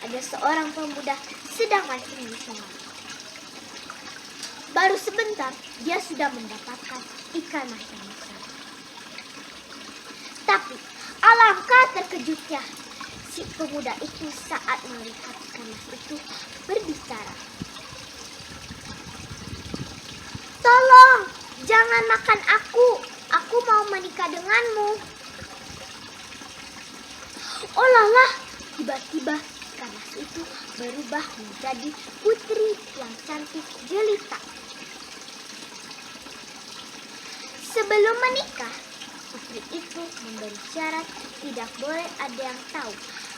ada seorang pemuda sedang mancing di sungai. Baru sebentar dia sudah mendapatkan ikan macam-macam. Tapi alangkah terkejutnya si pemuda itu saat melihat ikan mas itu berbicara. "Tolong, jangan makan aku mau menikah denganmu." Olahlah, tiba-tiba ikan mas itu berubah menjadi putri yang cantik jelita. Sebelum menikah, putri itu memberi syarat tidak boleh ada yang tahu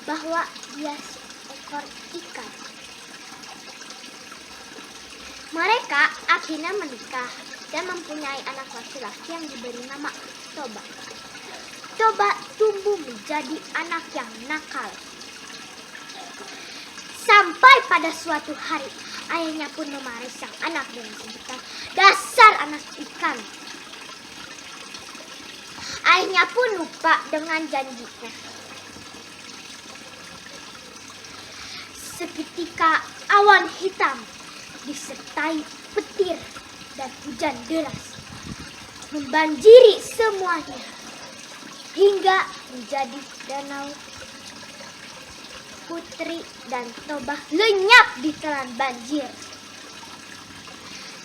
bahwa dia seekor ikan. Mereka akhirnya menikah dan mempunyai anak laki-laki yang diberi nama Toba. Toba tumbuh menjadi anak yang nakal. Sampai pada suatu hari, ayahnya pun memarahi sang anak dengan sebutan, "Dasar anak ikan." Ayahnya pun lupa dengan janjinya. Seketika awan hitam disertai petir dan hujan deras membanjiri semuanya hingga menjadi danau. Putri dan Toba lenyap di telan banjir.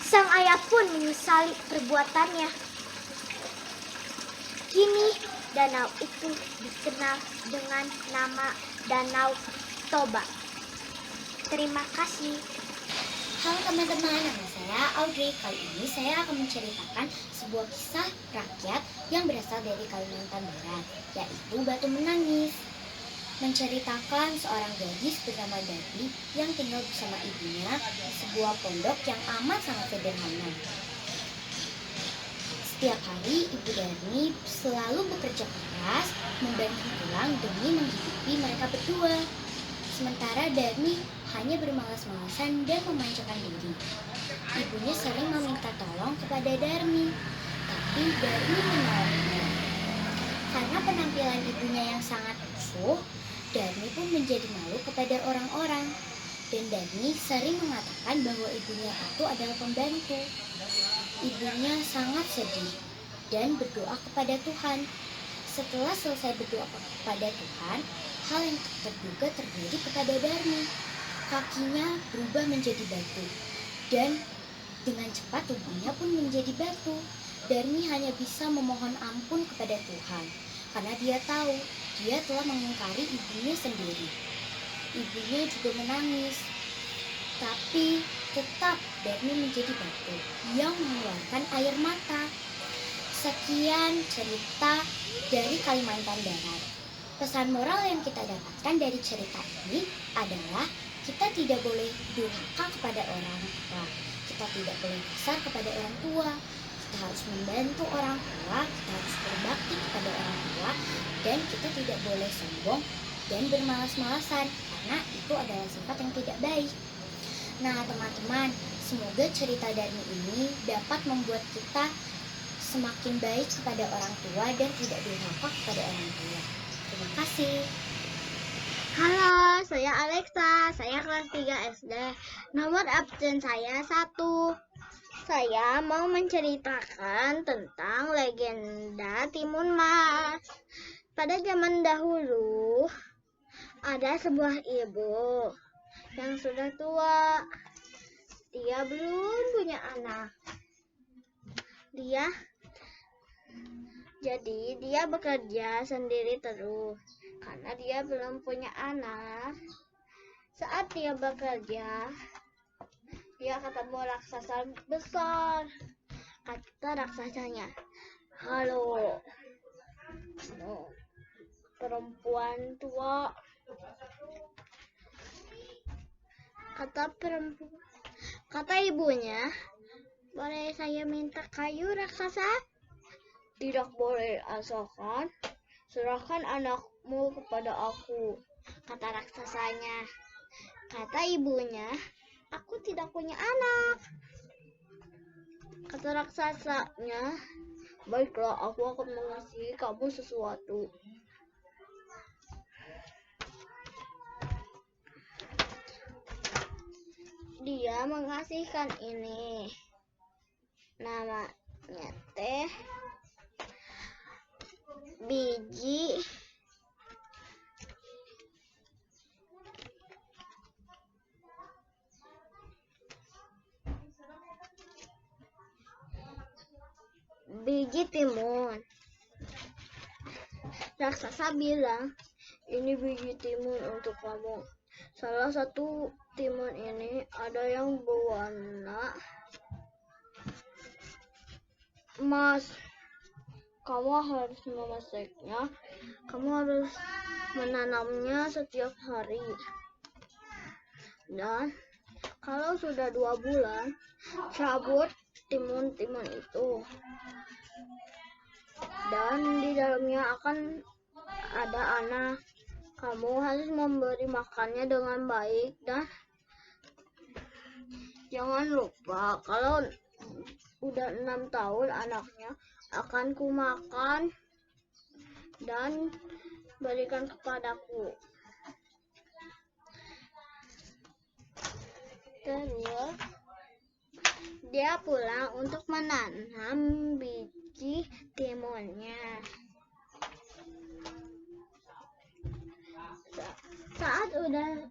Sang ayah pun menyesali perbuatannya. Kini danau itu dikenal dengan nama Danau Toba. Terima kasih. Halo teman-teman, nama saya Audrey. Kali ini saya akan menceritakan sebuah kisah rakyat yang berasal dari Kalimantan Barat, yaitu Batu Menangis. Menceritakan seorang gadis bernama Darmi yang tinggal bersama ibunya di sebuah pondok yang amat sangat sederhana. Setiap hari ibu Darmi selalu bekerja keras membantu tulang demi menghidupi mereka berdua. Sementara Darmi hanya bermalas-malasan dan memanjakan diri. Ibunya sering meminta tolong kepada Darmi, tapi Darmi menolaknya. Karena penampilan ibunya yang sangat lusuh, Darmi pun menjadi malu kepada orang-orang. Dan Darmi sering mengatakan bahwa ibunya itu adalah pembantu. Ibunya sangat sedih dan berdoa kepada Tuhan. Setelah selesai berdoa kepada Tuhan, hal yang tak terduga terjadi kepada Darmi. Kakinya berubah menjadi batu dan dengan cepat tubuhnya pun menjadi batu. Darmi hanya bisa memohon ampun kepada Tuhan karena dia tahu dia telah mengingkari ibunya sendiri. Ibunya juga menangis, tapi tetap Darmi menjadi batu yang mengeluarkan air mata. Sekian cerita dari Kalimantan Barat. Pesan moral yang kita dapatkan dari cerita ini adalah kita tidak boleh durhaka kepada orang tua. Kita tidak boleh kasar kepada orang tua. Kita harus membantu orang tua, kita harus berbakti kepada orang tua, dan kita tidak boleh sombong dan bermalas-malasan karena itu adalah sifat yang tidak baik. Nah teman-teman, semoga cerita Darmi ini dapat membuat kita semakin baik kepada orang tua dan tidak durhaka kepada orang tua. Terima kasih. Halo, saya Alexa. Saya kelas 3 SD. Nomor absen saya 1. Saya mau menceritakan tentang legenda Timun Mas. Pada zaman dahulu, ada sebuah ibu yang sudah tua. Dia belum punya anak. Jadi dia bekerja sendiri terus karena dia belum punya anak. Saat dia bekerja, dia ketemu raksasa besar. Kata raksasanya, "Halo, perempuan tua." Kata ibunya, "Boleh saya minta kayu, raksasa?" "Tidak boleh, asalkan serahkan anakmu kepada aku," kata raksasanya. Kata ibunya, "Aku tidak punya anak." Kata raksasanya, "Baiklah, aku akan mengasihi kamu sesuatu." dia mengasihkan ini. Namanya teh biji timun. Raksasa bilang, ini biji timun untuk kamu. Salah satu timun ini ada yang berwarna emas. Kamu harus memasaknya. Kamu harus menanamnya setiap hari. Dan kalau sudah 2 bulan, cabut timun-timun itu. Dan di dalamnya akan ada anak. Kamu harus memberi makannya dengan baik dan jangan lupa kalau udah 6 tahun anaknya akan kumakan dan berikan kepadaku. Terus dia pulang untuk menanam biji timunnya. Saat udah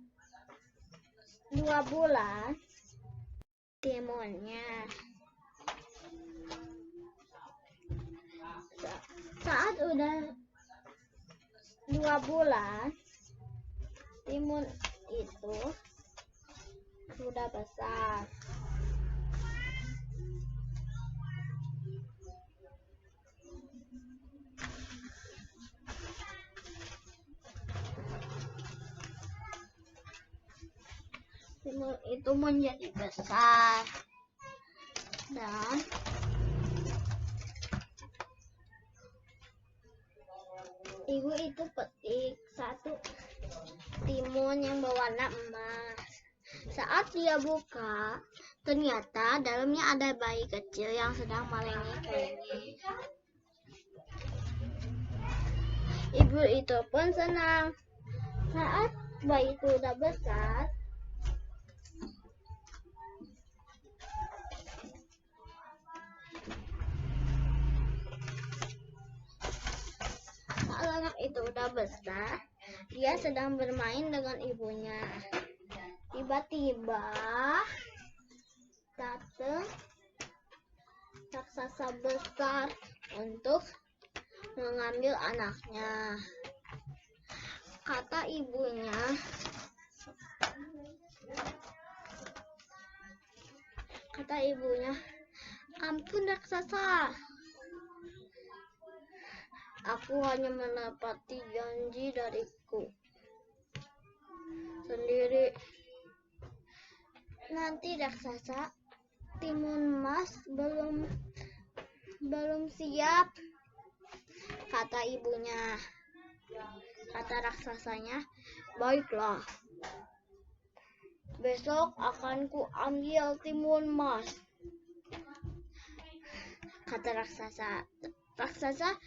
2 bulan timunnya. Saat udah 2 bulan timun itu sudah besar. Timun itu menjadi besar dan ibu itu petik satu timun yang berwarna emas. Saat dia buka, ternyata dalamnya ada bayi kecil yang sedang melengek-lengek. Ibu itu pun senang. Saat bayi itu udah besar, anak itu udah besar, dia sedang bermain dengan ibunya. Tiba-tiba datang raksasa besar untuk mengambil anaknya. Kata ibunya, ampun raksasa, aku hanya menepati janji dariku sendiri. Nanti raksasa, timun emas belum siap, kata ibunya. Kata raksasanya, baiklah, besok akan ku ambil timun emas, kata raksasa. Raksasa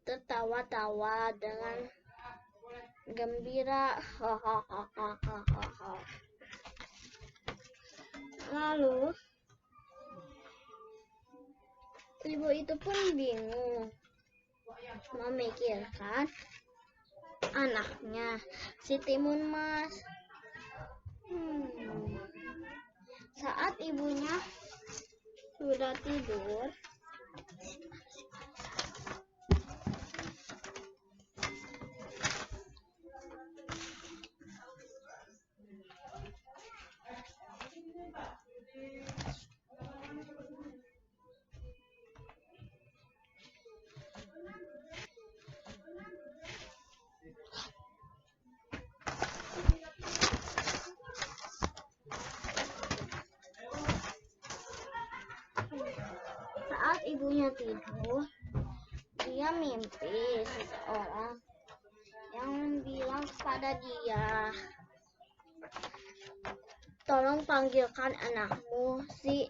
tertawa-tawa dengan gembira. Lalu ibu itu pun bingung memikirkan anaknya si timun emas. Saat ibunya sudah tidur, saat ibunya tidur, dia mimpi seseorang yang bilang kepada dia, tolong panggilkan anakmu si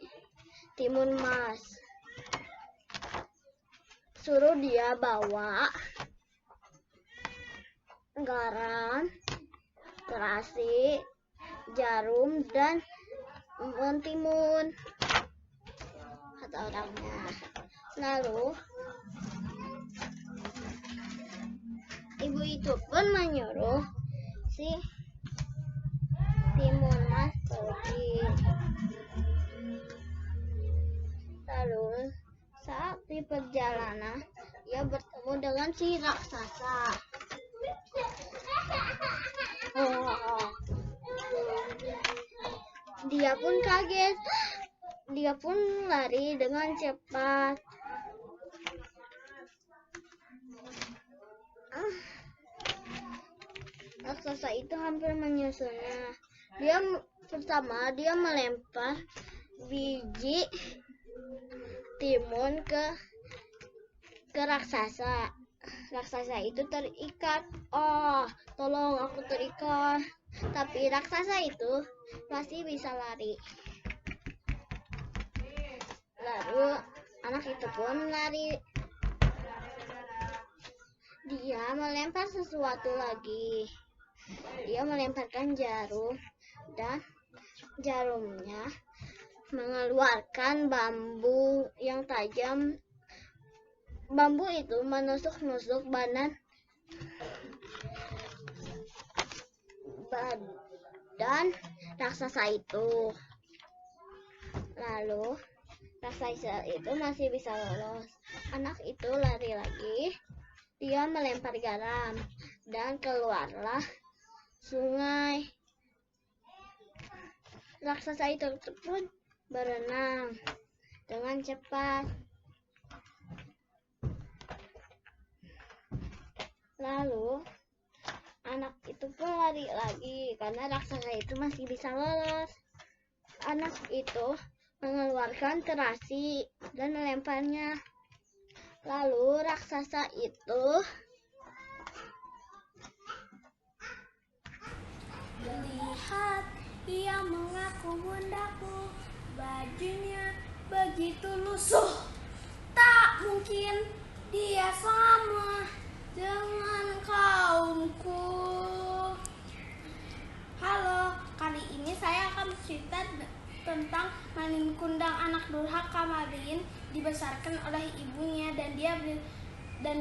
timun emas. Suruh dia bawa garam, terasi, jarum, dan mentimun, kata orangnya. Lalu ibu itu pun menyuruh si timun mas pergi. Lalu saat di perjalanan ia bertemu dengan si raksasa. Dia pun kaget. Dia pun lari dengan cepat. Raksasa itu hampir menyusulnya. Pertama dia melempar biji timun ke raksasa. Raksasa itu terikat. Oh, tolong aku terikat. Tapi raksasa itu masih bisa lari. Lalu anak itu pun lari. Dia melempar sesuatu lagi. Dia melemparkan jarum dan jarumnya mengeluarkan bambu yang tajam. Bambu itu menusuk-nusuk badan raksasa itu. Lalu raksasa itu masih bisa lolos. Anak itu lari lagi. Dia melempar garam dan keluarlah sungai. Raksasa itu pun berenang dengan cepat. Lalu anak itu pun lari lagi karena raksasa itu masih bisa lolos. Anak itu mengeluarkan terasi dan melemparnya. Lalu raksasa itu lihat, ia mengaku bundaku, bajunya begitu lusuh. Tak mungkin dia sama dengan kaumku. Halo, kali ini saya akan cerita tentang Malin Kundang, anak durhaka. Malin dibesarkan oleh ibunya dan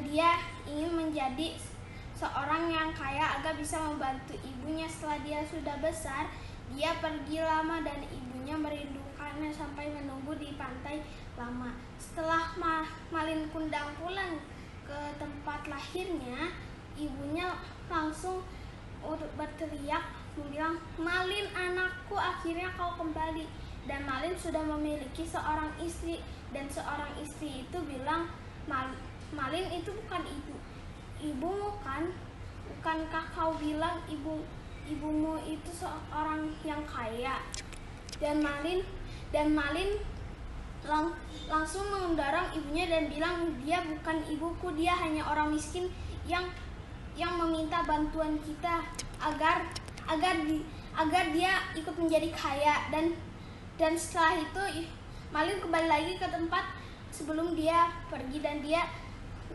dia ingin menjadi seorang yang kaya agar bisa membantu ibunya. Setelah dia sudah besar, dia pergi lama dan ibunya merindukannya sampai menunggu di pantai lama. Setelah Malin Kundang pulang ke tempat lahirnya, ibunya langsung berteriak bilang, "Malin anakku, akhirnya kau kembali." Dan Malin sudah memiliki seorang istri, dan seorang istri itu bilang, "Malin itu bukan ibumu kan? Bukankah kau bilang ibumu itu seorang yang kaya?" Dan Malin langsung mendorong ibunya dan bilang, "Dia bukan ibuku, dia hanya orang miskin yang meminta bantuan kita agar dia ikut menjadi kaya." Dan setelah itu Malin kembali lagi ke tempat sebelum dia pergi, dan dia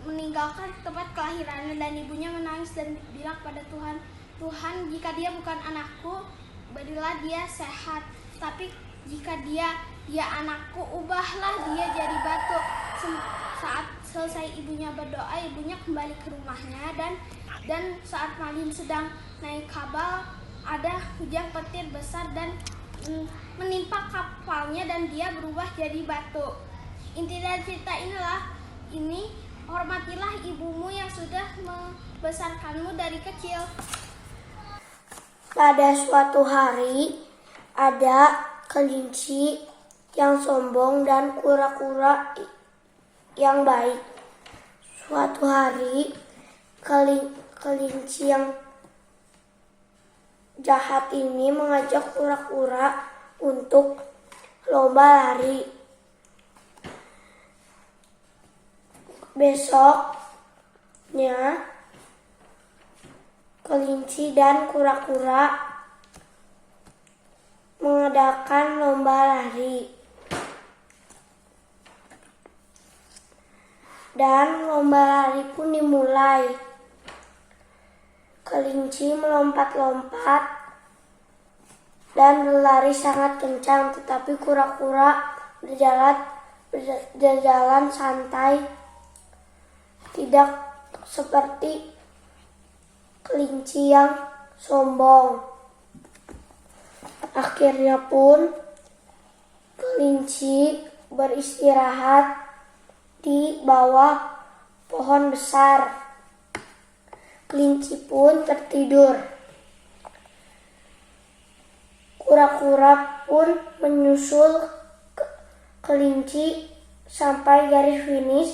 meninggalkan tempat kelahirannya. Dan ibunya menangis dan bilang pada Tuhan, "Tuhan, jika dia bukan anakku, berilah dia sehat. Tapi jika dia anakku, ubahlah dia jadi batu." Saat selesai ibunya berdoa, ibunya kembali ke rumahnya, dan saat Malin sedang naik kapal, ada hujan petir besar dan menimpa kapalnya dan dia berubah jadi batu. Inti dari cerita ini, hormatilah ibumu yang sudah membesarkanmu dari kecil. Pada suatu hari, ada kelinci yang sombong dan kura-kura yang baik. Suatu hari, kelinci yang jahat ini mengajak kura-kura untuk lomba lari. Besoknya, kelinci dan kura-kura mengadakan lomba lari. Dan lomba lari pun dimulai. Kelinci melompat-lompat dan berlari sangat kencang, tetapi kura-kura berjalan santai, tidak seperti kelinci yang sombong. Akhirnya pun kelinci beristirahat di bawah pohon besar. Kelinci pun tertidur. Kura-kura pun menyusul kelinci sampai garis finish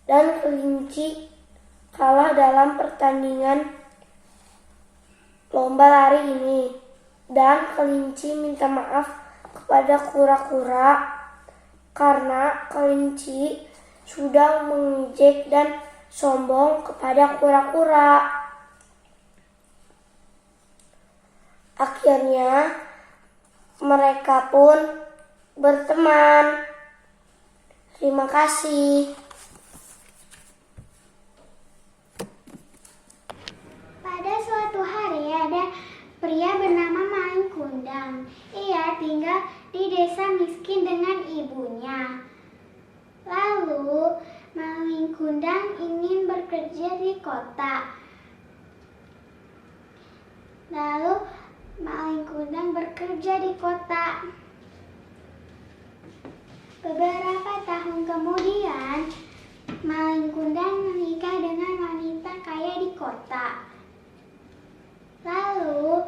dan kelinci kalah dalam pertandingan lomba lari ini. Dan kelinci minta maaf kepada kura-kura karena kelinci sudah mengejek dan sombong kepada kura-kura. Akhirnya mereka pun berteman. Terima kasih. Pada suatu hari ada pria bernama Maling Kundang. Ia tinggal di desa miskin dengan ibunya. Lalu Maling Kundang ingin bekerja di kota. Beberapa tahun kemudian, Maling Kundang menikah dengan wanita kaya di kota. Lalu,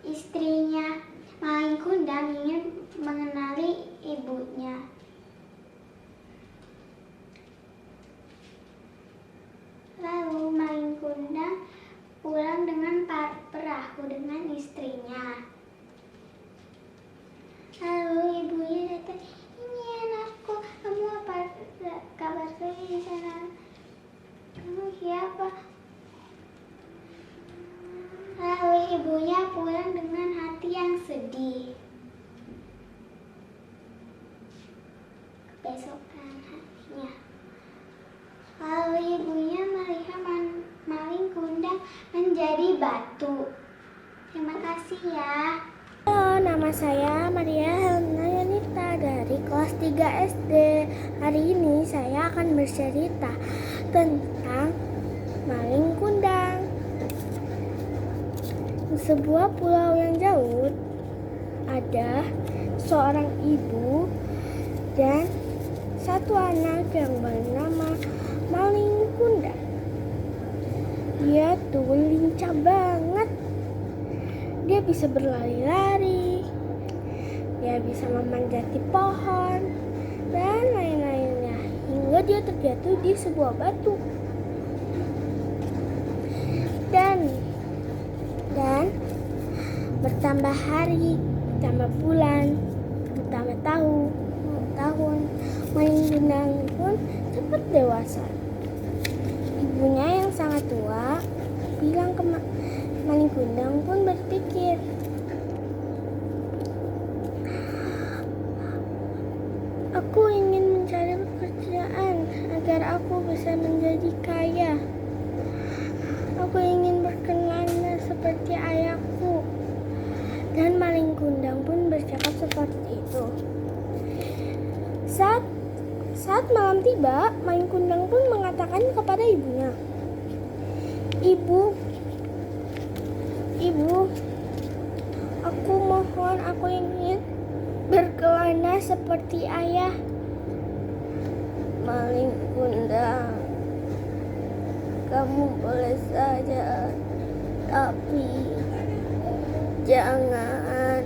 istrinya Maling Kundang ingin mengenali ibunya. Lalu Maling Kundang pulang dengan perahu dengan istrinya. Lalu ibunya datang, "Ini anakku, kamu apa kabar saya di sana? Kamu siapa?" Lalu ibunya pulang dengan hati yang sedih. Kebesokan harinya, lalu ibunya melihat Maling Kundang menjadi batu. Terima kasih ya. Halo, nama saya Maria Helena Yanita dari kelas 3 SD. Hari ini saya akan bercerita tentang Maling Kundang. Di sebuah pulau yang jauh ada seorang ibu dan satu anak yang bernama Maling Kundang. Dia tuh lincah banget. Dia bisa berlari-lari, dia bisa memanjati pohon, dan lain-lainnya. Hingga dia terjatuh di sebuah batu. Dan bertambah hari, bertambah bulan, bertambah tahun, Maling Kundang pun cepat dewasa. Ibunya yang sangat tua bilang ke Maling Kundang pun berpikir, "Aku ingin mencari pekerjaan agar aku bisa menjadi kaya. Aku ingin berkenan seperti ayahku." Dan Maling Kundang pun bercakap seperti itu. Saat malam tiba, Maling Kundang pun mengatakan kepada ibunya, Ibu, aku mohon, aku ingin berkelana seperti ayah." Maling Kundang, kamu boleh saja, tapi jangan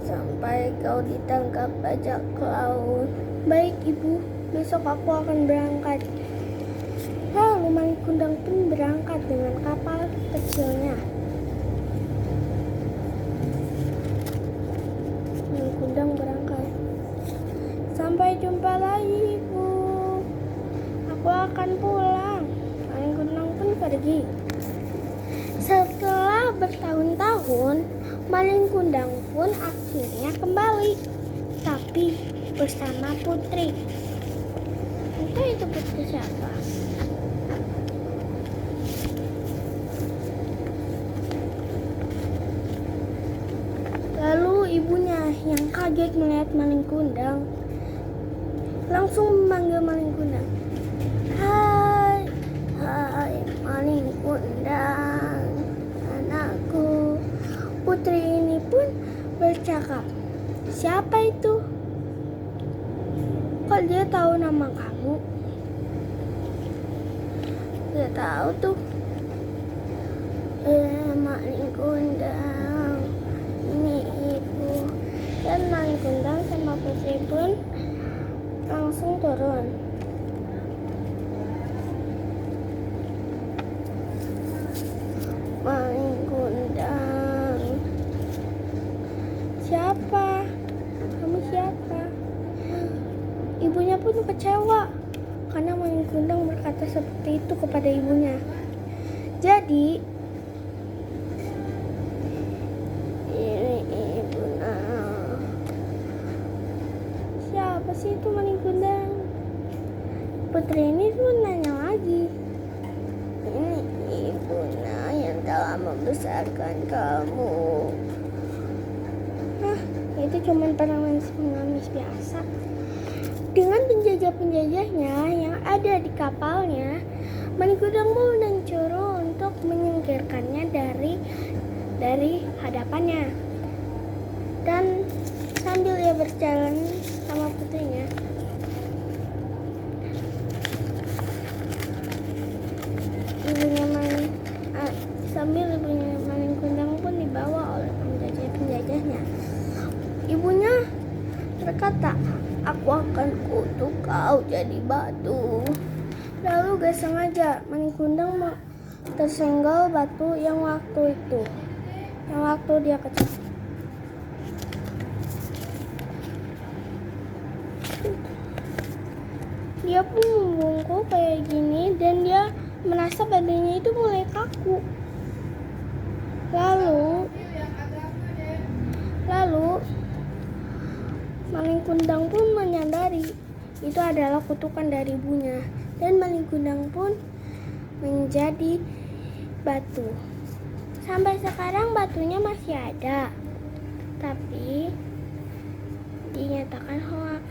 sampai kau ditangkap bajak laut. "Baik ibu, besok aku akan berangkat." Lalu Maling Kundang pun berangkat dengan kapal kecilnya. Maling Kundang berangkat. "Sampai jumpa lagi ibu, aku akan pulang." Maling Kundang pun pergi. Setelah bertahun-tahun, Maling Kundang pun akhirnya kembali, tapi bersama putri. Entah itu putri siapa. yang kaget melihat maling kundang langsung memanggil maling kundang. Hai, hai maling kundang, anakku. Putri ini pun bercakap, siapa itu? Kok dia tahu nama kamu? Dia tahu tuh. Maling kundang, ini ibu. Dan maling kundang sama putri pun langsung turun. Maling kundang, siapa? Kamu siapa? Ibunya pun kecewa karena maling kundang berkata seperti itu kepada ibunya. Jadi ini ibu nak. Siapa sih itu maling kundang? Putri ini pun nanya lagi. Ini ibu nak yang telah membesarkan kamu. Itu cuma pengemis biasa. Dengan penjajah-penjajahnya yang ada di kapalnya, maling kundang pun mencuru untuk menyingkirkannya dari hadapannya. Dan sambil ia berjalan sama putrinya, ibunya maling kundang pun dibawa oleh penjajah-penjajahnya. Ibunya berkata, aku akan kutuk kau jadi batu. Lalu gak sengaja maling kundang tersenggol batu yang waktu dia kecil. Dia pun membungkuk kayak gini dan dia merasa badannya itu mulai kaku. Lalu maling kundang pun menyadari itu adalah kutukan dari ibunya, dan maling kundang pun menjadi batu. Sampai sekarang batunya masih ada, tapi dinyatakan hoax.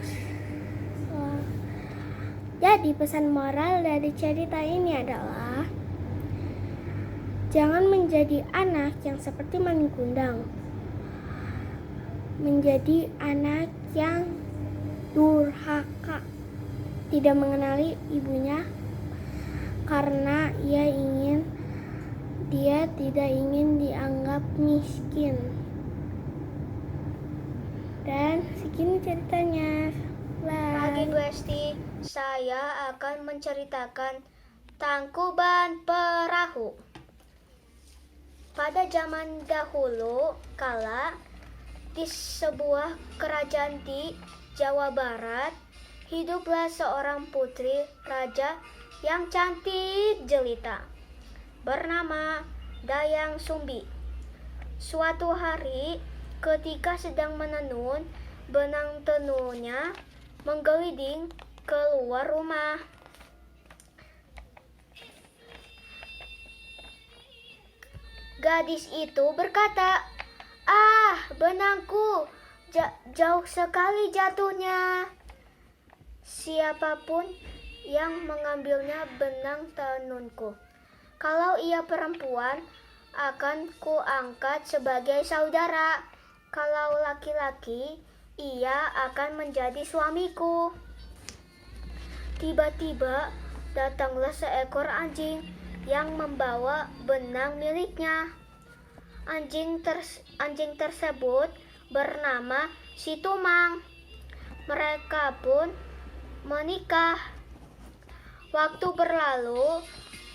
Jadi pesan moral dari cerita ini adalah jangan menjadi anak yang seperti maling kundang. Menjadi anak yang durhaka, tidak mengenali ibunya karena dia tidak ingin dianggap miskin. Dan segini ceritanya. Pagi Bu Esti, saya akan menceritakan Tangkuban Perahu. Pada zaman dahulu kala, di sebuah kerajaan di Jawa Barat, hiduplah seorang putri raja yang cantik jelita, bernama Dayang Sumbi. Suatu hari, ketika sedang menenun, benang tenunnya menggelinding keluar rumah. Gadis itu berkata, benangku, jauh sekali jatuhnya. Siapapun yang mengambilnya benang tenunku, kalau ia perempuan, akan kuangkat sebagai saudara. Kalau laki-laki, ia akan menjadi suamiku. Tiba-tiba datanglah seekor anjing yang membawa benang miliknya. Anjing tersebut bernama Si Tumang. Mereka pun menikah. Waktu berlalu,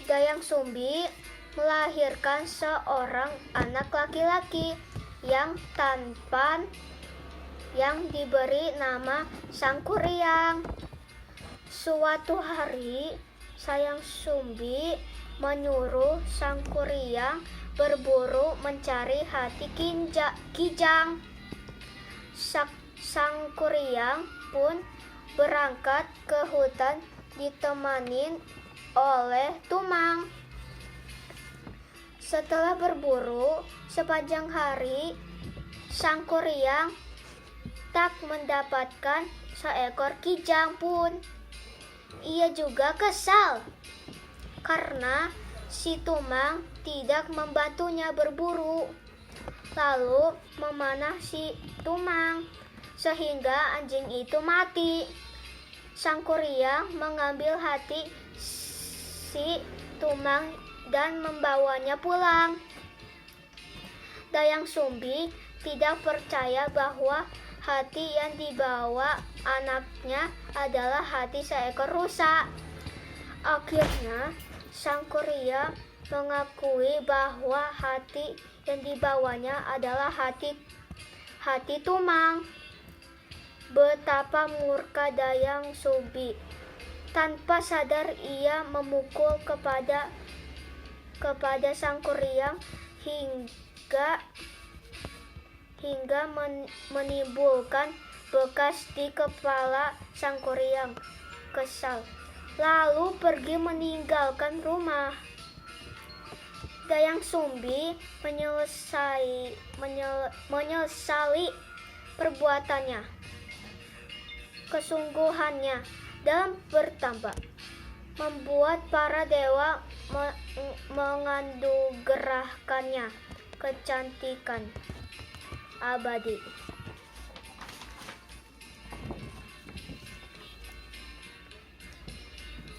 Dayang Sumbi melahirkan seorang anak laki-laki yang tampan yang diberi nama Sangkuriang. Suatu hari, Dayang Sumbi menyuruh Sangkuriang berburu mencari hati Kijang. Sangkuriang pun berangkat ke hutan ditemani oleh Tumang. Setelah berburu sepanjang hari, Sangkuriang tak mendapatkan seekor kijang pun. Ia juga kesal karena si Tumang tidak membantunya berburu, lalu memanah si Tumang sehingga anjing itu mati. Sang Kuryang mengambil hati si Tumang dan membawanya pulang. Dayang Sumbi tidak percaya bahwa hati yang dibawa anaknya adalah hati seekor rusa. Akhirnya Sang Kuryang mengakui bahwa hati yang dibawanya adalah hati Tumang. Betapa murka Dayang Sumbi. Tanpa sadar ia memukul kepada Sang Kuryang hingga menimbulkan bekas di kepala Sang Kuryang. Kesal, lalu pergi meninggalkan rumah. Dayang Sumbi menyesali perbuatannya. Kesungguhannya dalam bertambah membuat para dewa menganugerahkannya kecantikan abadi.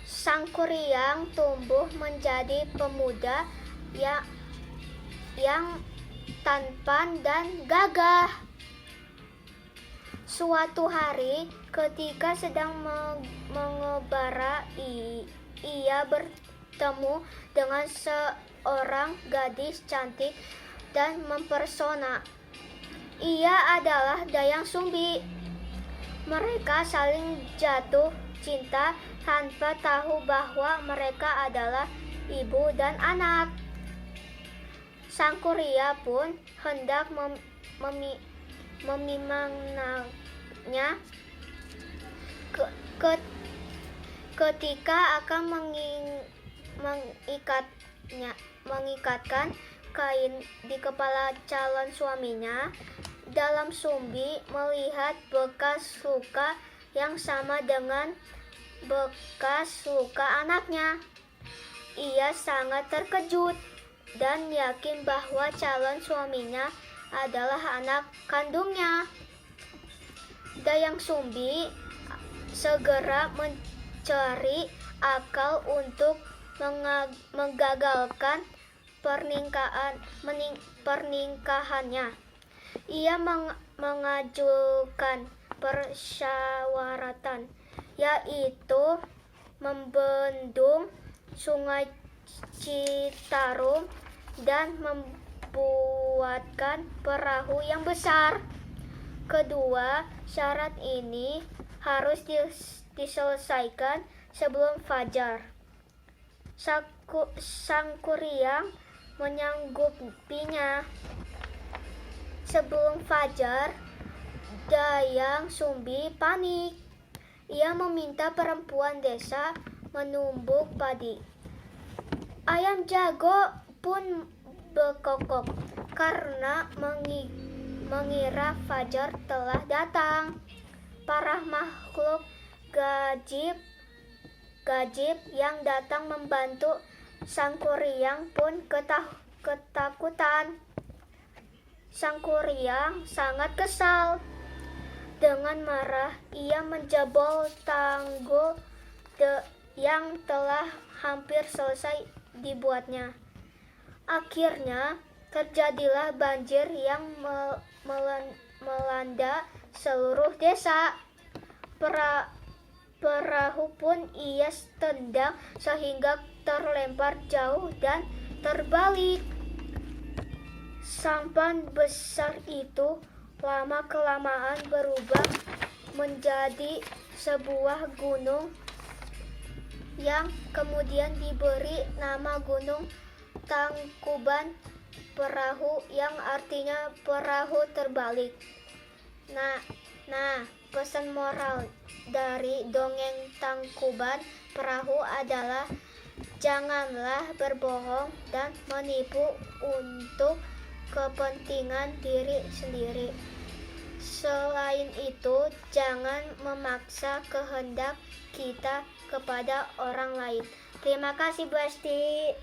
Sang Kuryang tumbuh menjadi pemuda yang tampan dan gagah. Suatu hari ketika sedang mengembara, ia bertemu dengan seorang gadis cantik dan mempesona. Ia adalah Dayang Sumbi. Mereka saling jatuh cinta tanpa tahu bahwa mereka adalah ibu dan anak. Sang Kuryang pun hendak memimangnya ketika akan mengikatkan kain di kepala calon suaminya. Dayang Sumbi melihat bekas luka yang sama dengan bekas luka anaknya. Ia sangat terkejut dan yakin bahwa calon suaminya adalah anak kandungnya. Dayang Sumbi segera mencari akal untuk menggagalkan pernikahannya. Ia mengajukan persyaratan, yaitu membendung Sungai Citarum dan membuatkan perahu yang besar. Kedua syarat ini harus diselesaikan sebelum fajar. Sang Kuryang menyanggupinya. Sebelum fajar, Dayang Sumbi panik. Ia meminta perempuan desa menumbuk padi. Ayam jago pun berkokok karena mengira fajar telah datang. Para makhluk gajib yang datang membantu Sang Kuryang pun ketakutan. Sang Kuryang sangat kesal. Dengan marah, ia menjebol tanggul yang telah hampir selesai dibuatnya. Akhirnya, terjadilah banjir yang melanda seluruh desa. Perahu pun ia tendang sehingga terlempar jauh dan terbalik. Sampan besar itu lama-kelamaan berubah menjadi sebuah gunung yang kemudian diberi nama Gunung Tangkuban Perahu, yang artinya perahu terbalik. Nah, pesan moral dari dongeng Tangkuban Perahu adalah janganlah berbohong dan menipu untuk kepentingan diri sendiri. Selain itu, jangan memaksa kehendak kita kepada orang lain. Terima kasih Bu Esti.